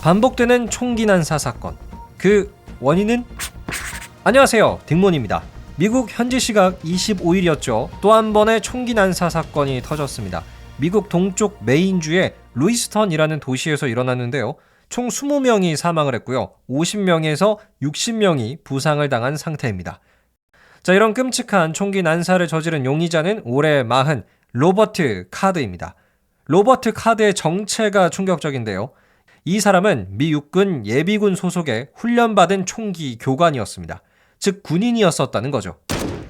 반복되는 총기 난사 사건. 그 원인은? 안녕하세요, 딩몬입니다. 미국 현지 시각 25일이었죠. 또 한 번의 총기 난사 사건이 터졌습니다. 미국 동쪽 메인주의 루이스턴이라는 도시에서 일어났는데요. 총 20명이 사망을 했고요. 50명에서 60명이 부상을 당한 상태입니다. 자, 이런 끔찍한 총기 난사를 저지른 용의자는 올해 40, 로버트 카드입니다. 로버트 카드의 정체가 충격적인데요. 이 사람은 미 육군 예비군 소속의 훈련받은 총기 교관이었습니다. 즉 군인이었었다는 거죠.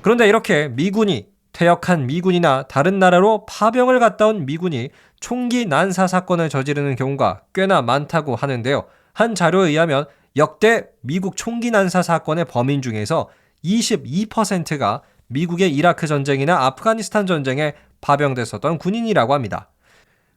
그런데 이렇게 미군이, 퇴역한 미군이나 다른 나라로 파병을 갔다 온 미군이 총기 난사 사건을 저지르는 경우가 꽤나 많다고 하는데요. 한 자료에 의하면 역대 미국 총기 난사 사건의 범인 중에서 22%가 미국의 이라크 전쟁이나 아프가니스탄 전쟁에 파병됐었던 군인이라고 합니다.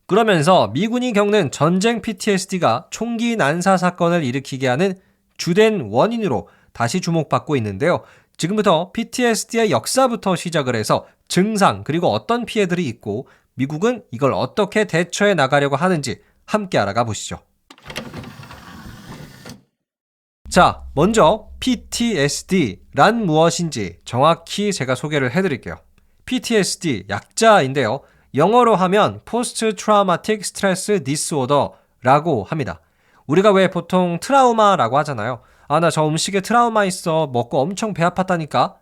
그러면서 미군이 겪는 전쟁 PTSD가 총기 난사 사건을 일으키게 하는 주된 원인으로 다시 주목받고 있는데요. 지금부터 PTSD의 역사부터 시작을 해서 증상 그리고 어떤 피해들이 있고 미국은 이걸 어떻게 대처해 나가려고 하는지 함께 알아가 보시죠. 자, 먼저 PTSD란 무엇인지 정확히 제가 소개를 해드릴게요. PTSD 약자인데요. 영어로 하면 Post Traumatic Stress Disorder라고 합니다. 우리가 왜 보통 트라우마라고 하잖아요. 아, 나 저 음식에 트라우마 있어. 먹고 엄청 배 아팠다니까.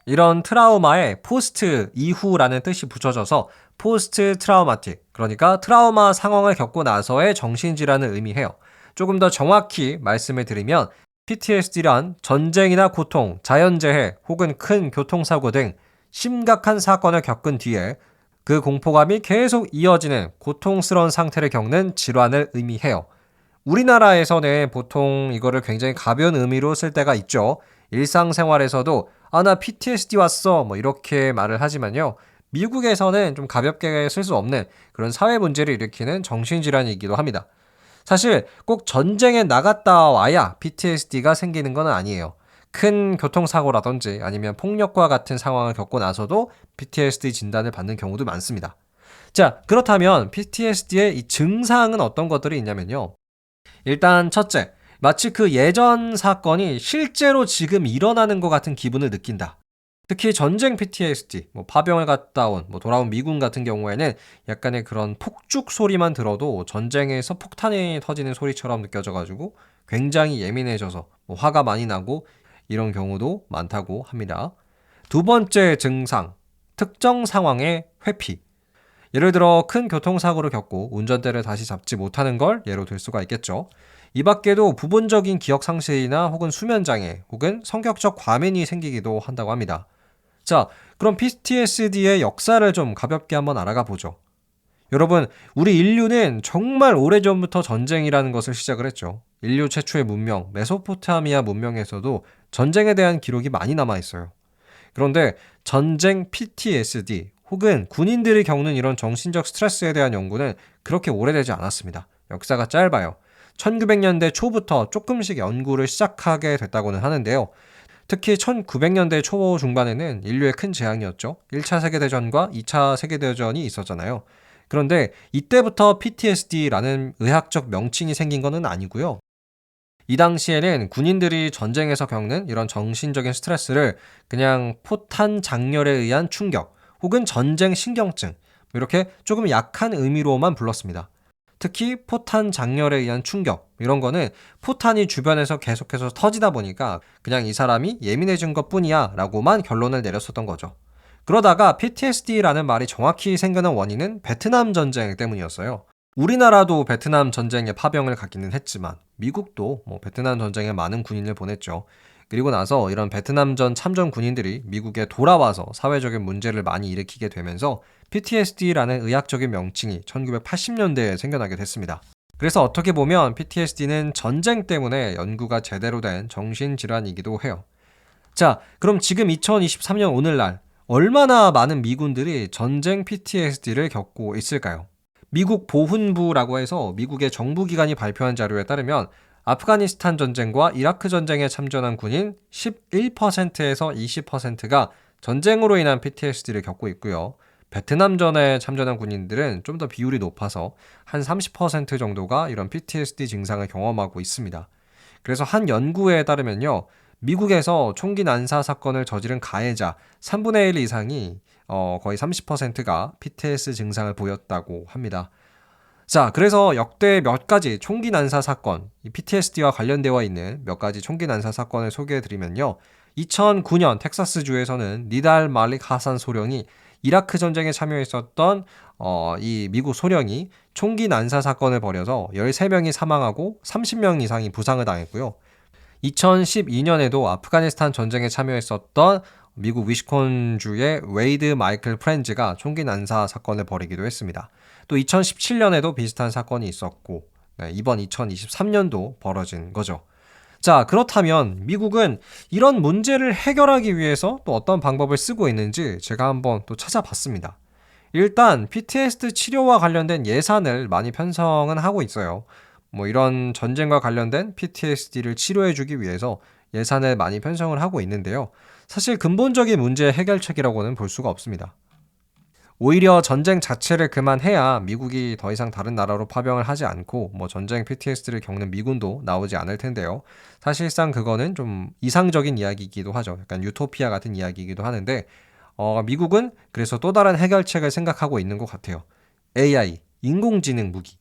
이런 트라우마에 포스트, 이후라는 뜻이 붙여져서 포스트 트라우마틱, 그러니까 트라우마 상황을 겪고 나서의 정신질환을 의미해요. 조금 더 정확히 말씀을 드리면 PTSD란 전쟁이나 고통, 자연재해 혹은 큰 교통사고 등 심각한 사건을 겪은 뒤에 그 공포감이 계속 이어지는 고통스러운 상태를 겪는 질환을 의미해요. 우리나라에서는 보통 이거를 굉장히 가벼운 의미로 쓸 때가 있죠. 일상생활에서도 나 PTSD 왔어 이렇게 말을 하지만요. 미국에서는 좀 가볍게 쓸 수 없는 그런 사회 문제를 일으키는 정신질환이기도 합니다. 사실 꼭 전쟁에 나갔다 와야 PTSD가 생기는 건 아니에요. 큰 교통사고라든지 아니면 폭력과 같은 상황을 겪고 나서도 PTSD 진단을 받는 경우도 많습니다. 자, 그렇다면 PTSD의 이 증상은 어떤 것들이 있냐면요. 일단 첫째, 마치 그 예전 사건이 실제로 지금 일어나는 것 같은 기분을 느낀다. 특히 전쟁 PTSD, 파병을 갔다 온, 돌아온 미군 같은 경우에는 약간의 그런 폭죽 소리만 들어도 전쟁에서 폭탄이 터지는 소리처럼 느껴져가지고 굉장히 예민해져서 화가 많이 나고 이런 경우도 많다고 합니다. 두 번째 증상, 특정 상황의 회피. 예를 들어 큰 교통사고를 겪고 운전대를 다시 잡지 못하는 걸 예로 들 수가 있겠죠. 이 밖에도 부분적인 기억 상실이나 혹은 수면장애 혹은 성격적 과민이 생기기도 한다고 합니다. 자, 그럼 PTSD의 역사를 좀 가볍게 한번 알아가 보죠. 여러분, 우리 인류는 정말 오래전부터 전쟁이라는 것을 시작을 했죠. 인류 최초의 문명, 메소포타미아 문명에서도 전쟁에 대한 기록이 많이 남아있어요. 그런데 전쟁 PTSD 혹은 군인들이 겪는 이런 정신적 스트레스에 대한 연구는 그렇게 오래되지 않았습니다. 역사가 짧아요. 1900년대 초부터 조금씩 연구를 시작하게 됐다고는 하는데요. 특히 1900년대 초 중반에는 인류의 큰 재앙이었죠. 1차 세계대전과 2차 세계대전이 있었잖아요. 그런데 이때부터 PTSD라는 의학적 명칭이 생긴 것은 아니고요. 이 당시에는 군인들이 전쟁에서 겪는 이런 정신적인 스트레스를 그냥 포탄 장렬에 의한 충격 혹은 전쟁 신경증 이렇게 조금 약한 의미로만 불렀습니다. 특히 포탄 장렬에 의한 충격 이런 거는 포탄이 주변에서 계속해서 터지다 보니까 그냥 이 사람이 예민해진 것뿐이야 라고만 결론을 내렸었던 거죠. 그러다가 PTSD라는 말이 정확히 생기는 원인은 베트남 전쟁 때문이었어요. 우리나라도 베트남 전쟁에 파병을 가기는 했지만 미국도 베트남 전쟁에 많은 군인을 보냈죠. 그리고 나서 이런 베트남전 참전 군인들이 미국에 돌아와서 사회적인 문제를 많이 일으키게 되면서 PTSD라는 의학적인 명칭이 1980년대에 생겨나게 됐습니다. 그래서 어떻게 보면 PTSD는 전쟁 때문에 연구가 제대로 된 정신질환이기도 해요. 자, 그럼 지금 2023년 오늘날 얼마나 많은 미군들이 전쟁 PTSD를 겪고 있을까요? 미국 보훈부라고 해서 미국의 정부기관이 발표한 자료에 따르면 아프가니스탄 전쟁과 이라크 전쟁에 참전한 군인 11%에서 20%가 전쟁으로 인한 PTSD를 겪고 있고요. 베트남전에 참전한 군인들은 좀 더 비율이 높아서 한 30% 정도가 이런 PTSD 증상을 경험하고 있습니다. 그래서 한 연구에 따르면요. 미국에서 총기 난사 사건을 저지른 가해자 3분의 1 이상이 거의 30%가 PTSD 증상을 보였다고 합니다. 자, 그래서 역대 몇 가지 총기 난사 사건, 이 PTSD와 관련되어 있는 몇 가지 총기 난사 사건을 소개해드리면요. 2009년 텍사스주에서는 니달 말릭 하산 소령이 이라크 전쟁에 참여했었던 이 미국 소령이 총기 난사 사건을 벌여서 13명이 사망하고 30명 이상이 부상을 당했고요. 2012년에도 아프가니스탄 전쟁에 참여했었던 미국 위스콘주의 웨이드 마이클 프렌즈가 총기 난사 사건을 벌이기도 했습니다. 또 2017년에도 비슷한 사건이 있었고 이번 2023년도 벌어진 거죠. 자, 그렇다면 미국은 이런 문제를 해결하기 위해서 또 어떤 방법을 쓰고 있는지 제가 한번 또 찾아봤습니다. 일단 PTSD 치료와 관련된 예산을 많이 편성은 하고 있어요. 이런 전쟁과 관련된 PTSD를 치료해주기 위해서 예산을 많이 편성을 하고 있는데요. 사실 근본적인 문제 해결책이라고는 볼 수가 없습니다. 오히려 전쟁 자체를 그만해야 미국이 더 이상 다른 나라로 파병을 하지 않고 전쟁 PTSD를 겪는 미군도 나오지 않을 텐데요. 사실상 그거는 좀 이상적인 이야기이기도 하죠. 약간 유토피아 같은 이야기이기도 하는데 미국은 그래서 또 다른 해결책을 생각하고 있는 것 같아요. AI, 인공지능 무기.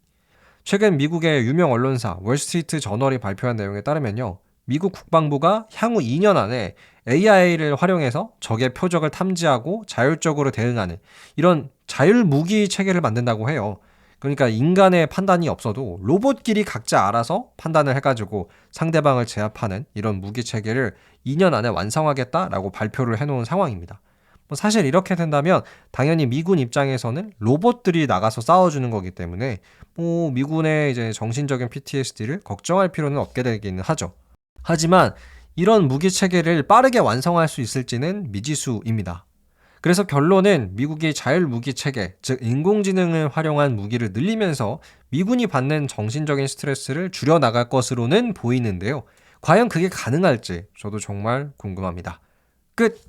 최근 미국의 유명 언론사 월스트리트 저널이 발표한 내용에 따르면요. 미국 국방부가 향후 2년 안에 AI를 활용해서 적의 표적을 탐지하고 자율적으로 대응하는 이런 자율무기 체계를 만든다고 해요. 그러니까 인간의 판단이 없어도 로봇끼리 각자 알아서 판단을 해가지고 상대방을 제압하는 이런 무기 체계를 2년 안에 완성하겠다라고 발표를 해놓은 상황입니다. 사실 이렇게 된다면 당연히 미군 입장에서는 로봇들이 나가서 싸워주는 거기 때문에 미군의 이제 정신적인 PTSD를 걱정할 필요는 없게 되기는 하죠. 하지만 이런 무기 체계를 빠르게 완성할 수 있을지는 미지수입니다. 그래서 결론은 미국이 자율무기 체계, 즉 인공지능을 활용한 무기를 늘리면서 미군이 받는 정신적인 스트레스를 줄여나갈 것으로는 보이는데요. 과연 그게 가능할지 저도 정말 궁금합니다. 끝!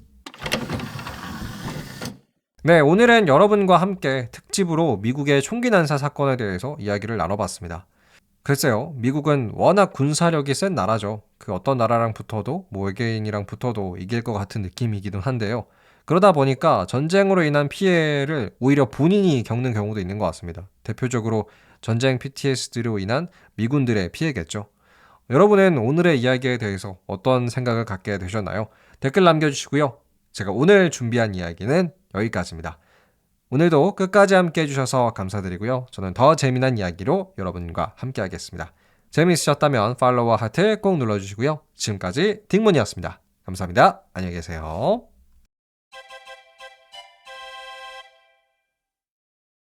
네, 오늘은 여러분과 함께 특집으로 미국의 총기 난사 사건에 대해서 이야기를 나눠봤습니다. 글쎄요, 미국은 워낙 군사력이 센 나라죠. 그 어떤 나라랑 붙어도 외계인이랑 붙어도 이길 것 같은 느낌이기도 한데요. 그러다 보니까 전쟁으로 인한 피해를 오히려 본인이 겪는 경우도 있는 것 같습니다. 대표적으로 전쟁 PTSD로 인한 미군들의 피해겠죠. 여러분은 오늘의 이야기에 대해서 어떤 생각을 갖게 되셨나요? 댓글 남겨주시고요. 제가 오늘 준비한 이야기는 여기까지입니다. 오늘도 끝까지 함께 해주셔서 감사드리고요. 저는 더 재미난 이야기로 여러분과 함께 하겠습니다. 재미있으셨다면 팔로우와 하트 꼭 눌러주시고요. 지금까지 딩문이었습니다. 감사합니다. 안녕히 계세요.